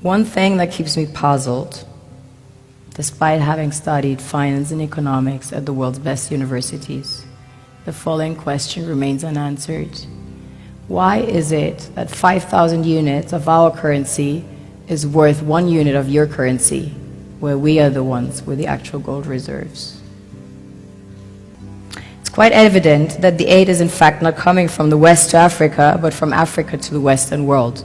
One thing that keeps me puzzled, despite having studied finance and economics at the world's best universities, the following question remains unanswered. Why is it that 5,000 units of our currency is worth 1 unit of your currency, where we are the ones with the actual gold reserves? It's quite evident that the aid is in fact not coming from the West to Africa, but from Africa to the Western world.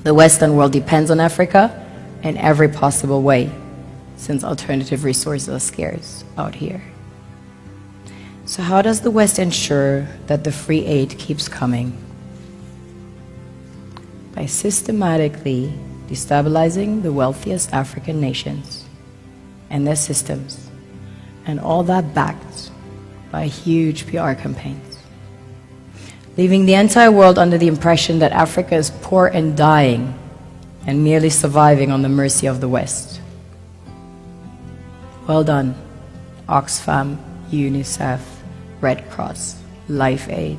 The Western world depends on Africa in every possible way, since alternative resources are scarce out here. So how does the West ensure that the free aid keeps coming? By systematically destabilizing the wealthiest African nations and their systems, and all that backed by huge PR campaigns, leaving the entire world under the impression that Africa is poor and dying and merely surviving on the mercy of the West. Well done, Oxfam, UNICEF, Red Cross, Life Aid,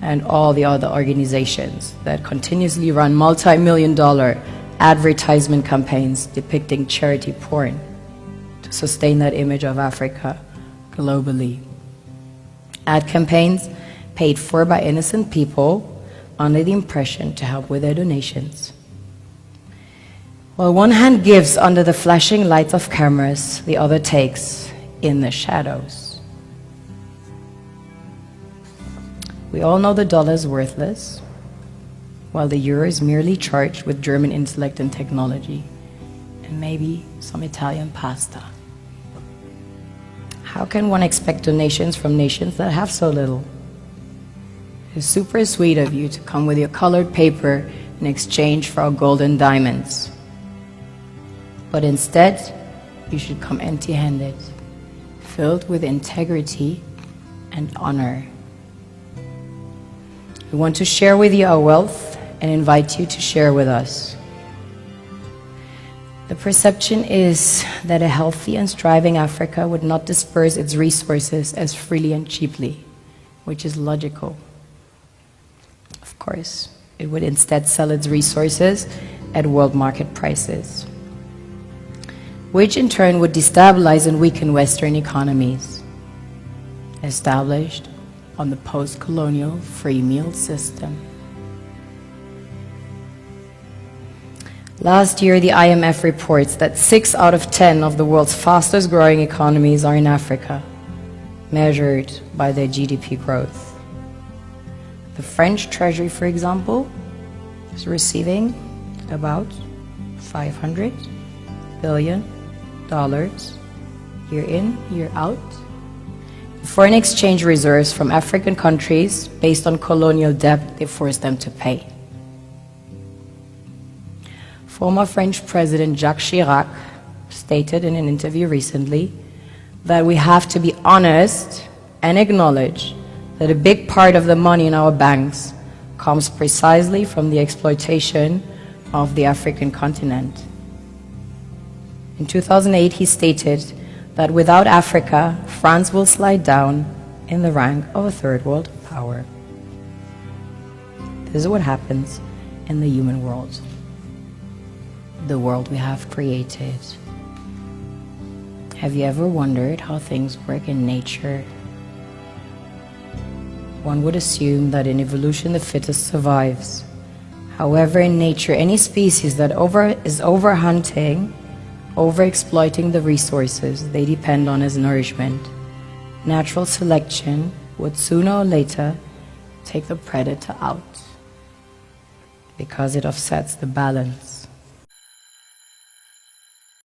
and all the other organizations that continuously run multi-million-dollar advertisement campaigns depicting charity porn to sustain that image of Africa globally. Ad campaigns paid for by innocent people under the impression to help with their donations. While one hand gives under the flashing lights of cameras, the other takes in the shadows. We all know the dollar is worthless, while the euro is merely charged with German intellect and technology, and maybe some Italian pasta. How can one expect donations from nations that have so little? It's super sweet of you to come with your colored paper in exchange for our gold and diamonds. But instead, you should come empty-handed, filled with integrity and honor. We want to share with you our wealth and invite you to share with us. The perception is that a healthy and striving Africa would not disperse its resources as freely and cheaply, which is logical. Of course, it would instead sell its resources at world market prices, which in turn would destabilize and weaken Western economies, established on the post-colonial free meal system. Last year, the IMF reports that 6 out of 10 of the world's fastest growing economies are in Africa, measured by their GDP growth. The French Treasury, for example, is receiving about $500 billion year in, year out. Foreign exchange reserves from African countries based on colonial debt they forced them to pay. Former French President Jacques Chirac stated in an interview recently that we have to be honest and acknowledge that a big part of the money in our banks comes precisely from the exploitation of the African continent. In 2008, he stated that without Africa, France will slide down in the rank of a third world power. This is what happens in the human world, the world we have created. Have you ever wondered how things work in nature? One would assume that in evolution the fittest survives. However, in nature, any species that is overhunting, overexploiting the resources they depend on as nourishment, natural selection would sooner or later take the predator out, because it offsets the balance.